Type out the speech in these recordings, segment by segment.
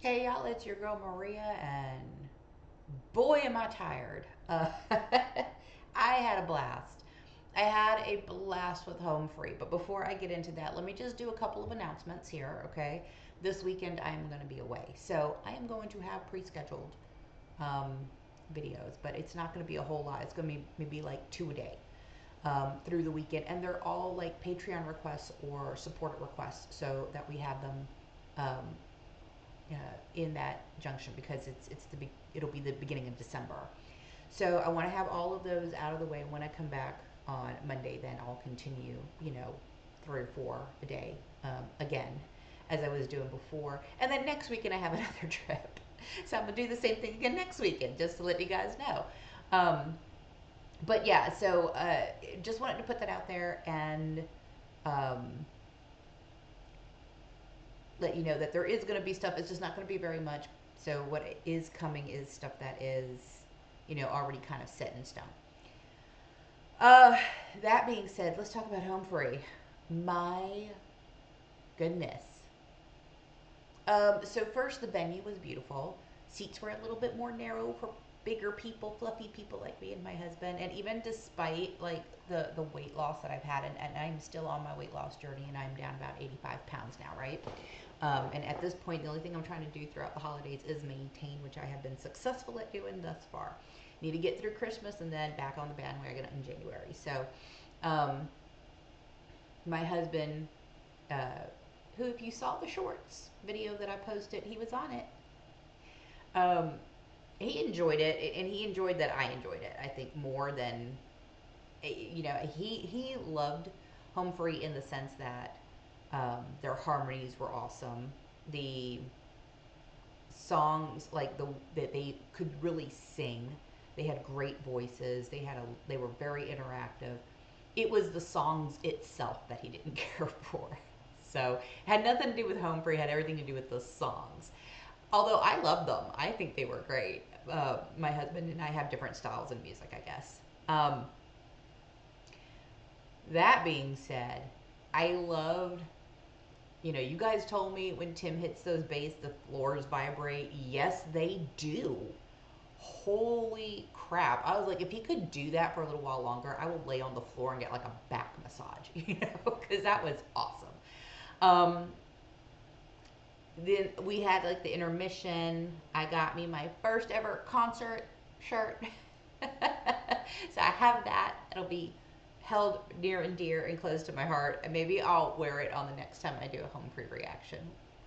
Hey y'all, it's your girl Maria, and boy am I tired. I had a blast. I had a blast with Home Free, but before I get into that, let me just do a couple of announcements here, okay? This weekend I am going to be away, so I am going to have pre-scheduled um, videos, but it's not going to be a whole lot. It's going to be maybe like two a day through the weekend, and they're all like Patreon requests or supporter requests, so that we have them um, in that junction because it'll be the beginning of December. So I want to have all of those out of the way when I come back on Monday. Then I'll continue, 3 or 4 a day again, as I was doing before. And then next weekend I have another trip, so I'm gonna do the same thing again next weekend, just to let you guys know. But yeah, so just wanted to put that out there and um, let you know that there is going to be stuff. It's just not going to be very much. So what is coming is stuff that is, already kind of set in stone. Uh, that being said, let's talk about Home Free. My goodness. So first, the venue was beautiful. Seats were a little bit more narrow for bigger people, fluffy people like me and my husband. And even despite like the weight loss that I've had, and I'm still on my weight loss journey, and I'm down about 85 pounds now, right? And at this point, the only thing I'm trying to do throughout the holidays is maintain, which I have been successful at doing thus far. Need to get through Christmas and then back on the bandwagon in January. So, um, my husband, who, if you saw the shorts video that I posted, he was on it. Um, he enjoyed it, and he enjoyed that I enjoyed it. I think more than, he loved Home Free in the sense that their harmonies were awesome. The songs, like that they could really sing. They had great voices. They were very interactive. It was the songs itself that he didn't care for. So it had nothing to do with Home Free. It had everything to do with the songs. Although I love them, I think they were great. My husband and I have different styles in music, I guess. That being said, I loved, you guys told me when Tim hits those bass, the floors vibrate. Yes, they do. Holy crap. I was like, if he could do that for a little while longer, I will lay on the floor and get like a back massage, because that was awesome. Um, then we had like the intermission. I got me my first ever concert shirt. So I have that. It'll be held near and dear and close to my heart. And maybe I'll wear it on the next time I do a Home Free reaction.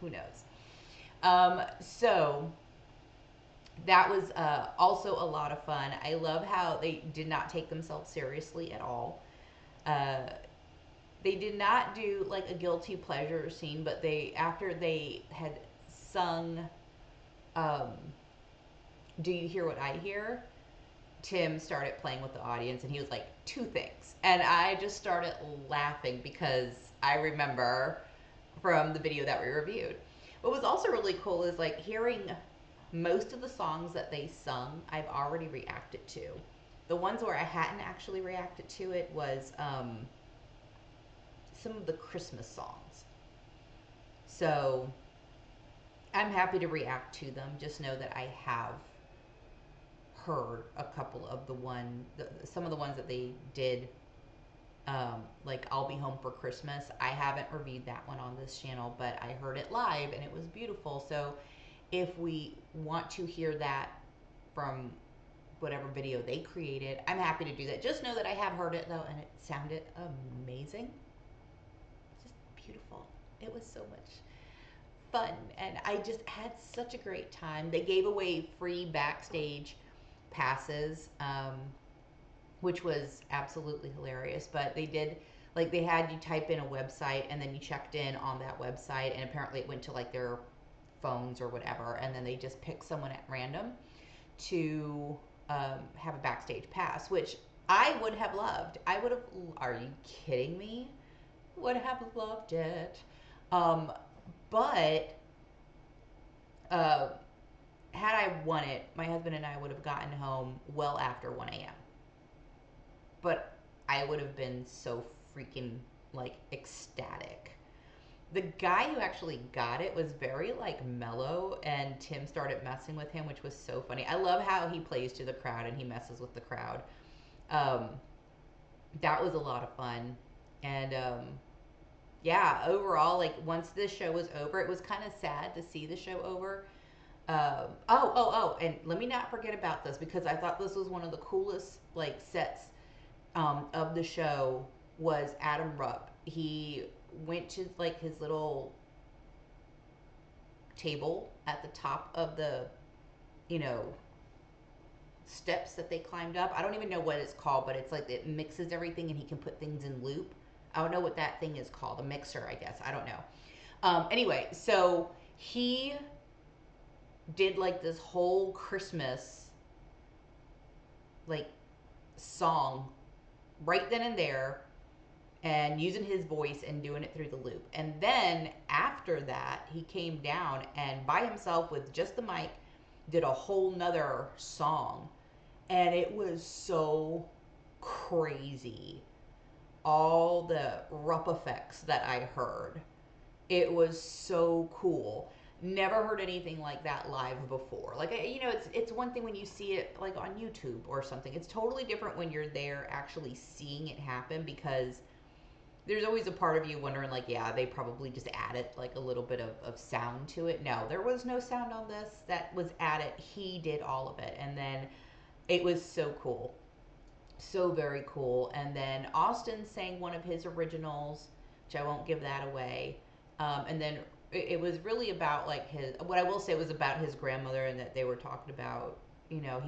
Who knows? So that was also a lot of fun. I love how they did not take themselves seriously at all. Uh, they did not do like a guilty pleasure scene, but after they had sung um, "Do You Hear What I Hear," Tim started playing with the audience, and he was like, two things. And I just started laughing because I remember from the video that we reviewed. What was also really cool is like hearing most of the songs that they sung, I've already reacted to. The ones where I hadn't actually reacted to it was some of the Christmas songs. So I'm happy to react to them. Just know that I have heard a couple of some of the ones that they did, like "I'll Be Home for Christmas." I haven't reviewed that one on this channel, but I heard it live and it was beautiful. So if we want to hear that from whatever video they created, I'm happy to do that. Just know that I have heard it though, and it sounded amazing. Just beautiful. It was so much fun, and I just had such a great time. They gave away free backstage passes, which was absolutely hilarious. But they did, like, they had you type in a website, and then you checked in on that website, and apparently it went to like their phones or whatever, and then they just picked someone at random to have a backstage pass, which I would have loved. I would have. Are you kidding me? Would have loved it. Um, but uh, had I won it, my husband and I would have gotten home well after 1 a.m. But I would have been so freaking like ecstatic The guy who actually got it was very like mellow, and Tim started messing with him, which was so funny. I love how he plays to the crowd and he messes with the crowd. Um, that was a lot of fun, and yeah, overall, like once this show was over, it was kind of sad to see the show over. And let me not forget about this because I thought this was one of the coolest like sets of the show was Adam Rupp. He went to like his little table at the top of the, you know, steps that they climbed up. I don't even know what it's called, but it's like it mixes everything and he can put things in loop. I don't know what that thing is called. A mixer, I guess. I don't know. Anyway, so he did like this whole Christmas like song right then and there and using his voice and doing it through the loop. And then after that, he came down and by himself with just the mic did a whole nother song. And it was so crazy. All the rup effects that I heard. It was so cool. Never heard anything like that live before. Like you know, it's one thing when you see it like on YouTube or something. It's totally different when you're there actually seeing it happen because there's always a part of you wondering like, yeah, they probably just added like a little bit of sound to it. No, there was no sound on this that was added. He did all of it, and then it was so cool, so very cool. And then Austin sang one of his originals, which I won't give that away. And then it was really about like his. What I will say was about his grandmother, and that they were talking about. You know,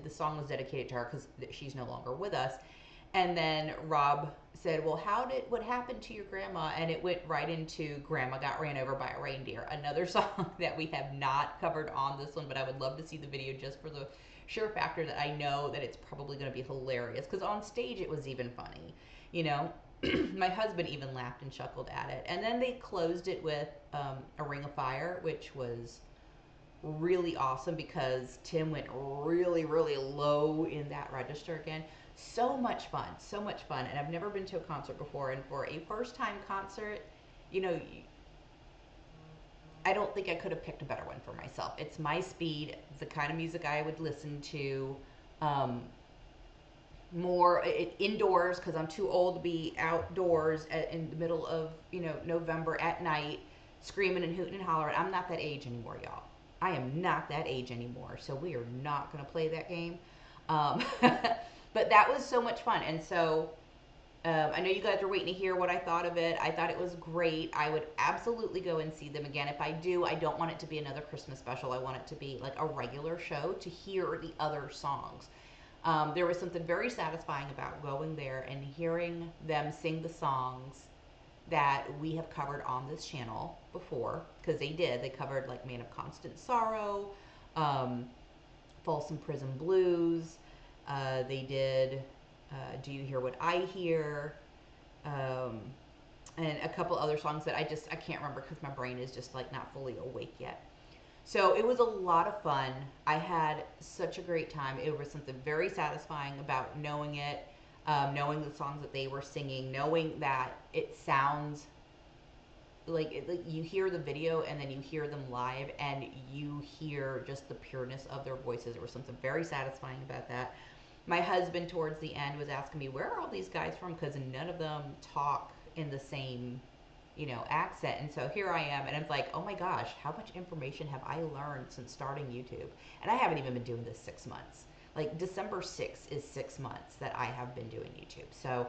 the song was dedicated to her because she's no longer with us. And then Rob said, "Well, what happened to your grandma?" And it went right into "Grandma Got Ran Over by a Reindeer," another song that we have not covered on this one, but I would love to see the video just for the sheer factor that I know that it's probably going to be hilarious because on stage it was even funny, you know. My husband even laughed and chuckled at it. And then they closed it with "A Ring of Fire," which was really awesome because Tim went really, really low in that register again. So much fun, so much fun. And I've never been to a concert before. And for a first time concert, you know, I don't think I could have picked a better one for myself. It's my speed, it's the kind of music I would listen to. Um, More indoors because I'm too old to be outdoors in the middle of November at night screaming and hooting and hollering. I'm not that age anymore, y'all. I am not that age anymore, so we are not going to play that game. But that was so much fun, and so I know you guys are waiting to hear what I thought of it. I thought it was great. I would absolutely go and see them again. If I do, I don't want it to be another Christmas special. I want it to be like a regular show to hear the other songs. There was something very satisfying about going there and hearing them sing the songs that we have covered on this channel before, because they did. They covered like "Man of Constant Sorrow," um, "Folsom Prison Blues." They did "Do You Hear What I Hear," um, and a couple other songs that I can't remember because my brain is just like not fully awake yet. So it was a lot of fun. I had such a great time. It was something very satisfying about knowing it, knowing the songs that they were singing, knowing that it sounds like you hear the video and then you hear them live and you hear just the pureness of their voices. There was something very satisfying about that. My husband, towards the end, was asking me, where are all these guys from? Because none of them talk in the same accent. And so here I am, and I'm like, oh my gosh, how much information have I learned since starting YouTube? And I haven't even been doing this 6 months. Like December 6th is 6 months that I have been doing YouTube. So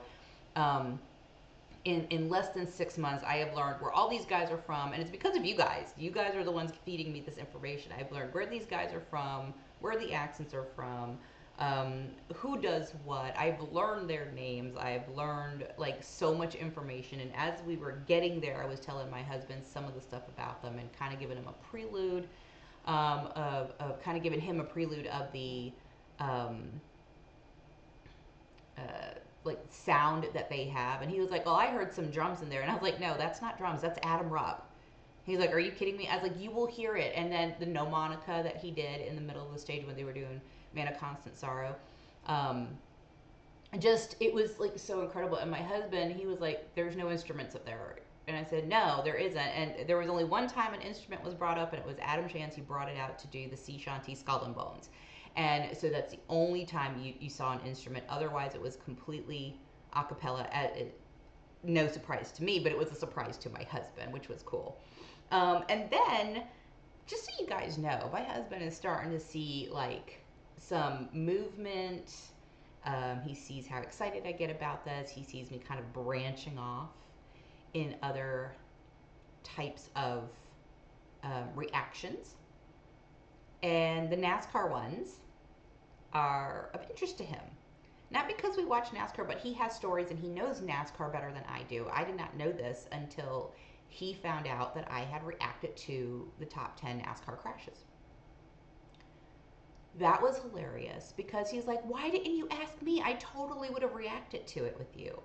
in less than 6 months, I have learned where all these guys are from, and it's because of you guys. You guys are the ones feeding me this information. I've learned where these guys are from, where the accents are from, who does what. I've learned their names. I've learned like so much information. And as we were getting there, I was telling my husband some of the stuff about them and kind of giving him a prelude of kind of giving him a prelude of the um, uh, like sound that they have. And he was like, "Well, I heard some drums in there," and I was like, "No, that's not drums. That's Adam Rupp." He's like, "Are you kidding me?" I was like, "You will hear it." And then the "No Monica" that he did in the middle of the stage when they were doing "Man of Constant Sorrow," um, just it was like so incredible. And my husband, he was like, "There's no instruments up there." And I said, no, there isn't. And there was only one time an instrument was brought up, and it was Adam Chance who brought it out to do the sea shanty Skull and Bones. And so that's the only time you saw an instrument. Otherwise, it was completely a cappella. No surprise to me, but it was a surprise to my husband, which was cool. And then, just so you guys know, my husband is starting to see like some movement. He sees how excited I get about this. He sees me kind of branching off in other types of reactions. And the NASCAR ones are of interest to him. Not because we watch NASCAR, but he has stories and he knows NASCAR better than I do. I did not know this until he found out that I had reacted to the top 10 NASCAR crashes. That was hilarious because he's like, why didn't you ask me? I totally would have reacted to it with you.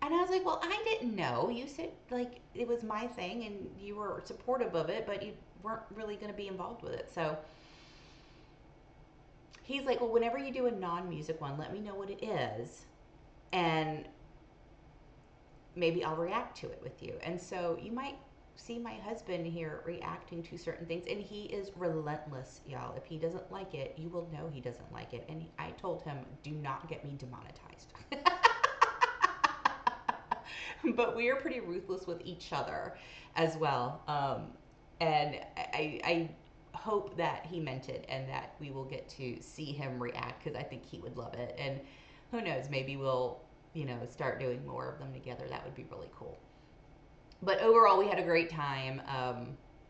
And I was like, well, I didn't know. You said like it was my thing and you were supportive of it, but you weren't really going to be involved with it. So he's like, well, whenever you do a non-music one, let me know what it is, and maybe I'll react to it with you. And so you might see my husband here reacting to certain things, and he is relentless, y'all. If he doesn't like it, you will know he doesn't like it. And I told him, do not get me demonetized. But we are pretty ruthless with each other as well. And I hope that he meant it and that we will get to see him react because I think he would love it. And who knows, maybe we'll, start doing more of them together. That would be really cool. But overall, we had a great time.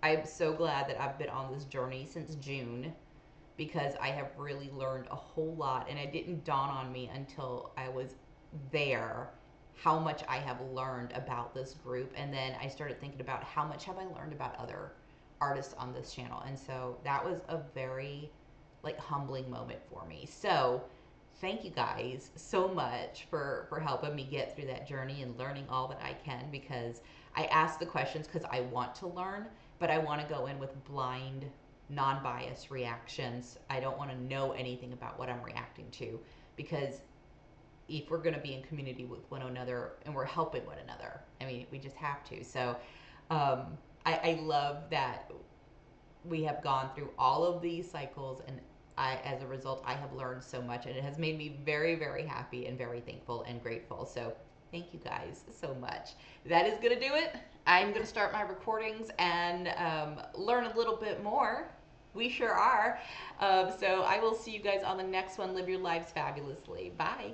I'm so glad that I've been on this journey since June because I have really learned a whole lot. And it didn't dawn on me until I was there how much I have learned about this group. And then I started thinking about how much have I learned about other artists on this channel. And so that was a very like humbling moment for me. So thank you guys so much for helping me get through that journey and learning all that I can, because I ask the questions because I want to learn, but I want to go in with blind, non-biased reactions. I don't want to know anything about what I'm reacting to, because if we're going to be in community with one another and we're helping one another, I mean, we just have to. So I love that we have gone through all of these cycles, and as a result, I have learned so much, and it has made me very, very happy and very thankful and grateful. So thank you guys so much. That is going to do it. I'm going to start my recordings and learn a little bit more. We sure are. So I will see you guys on the next one. Live your lives fabulously. Bye.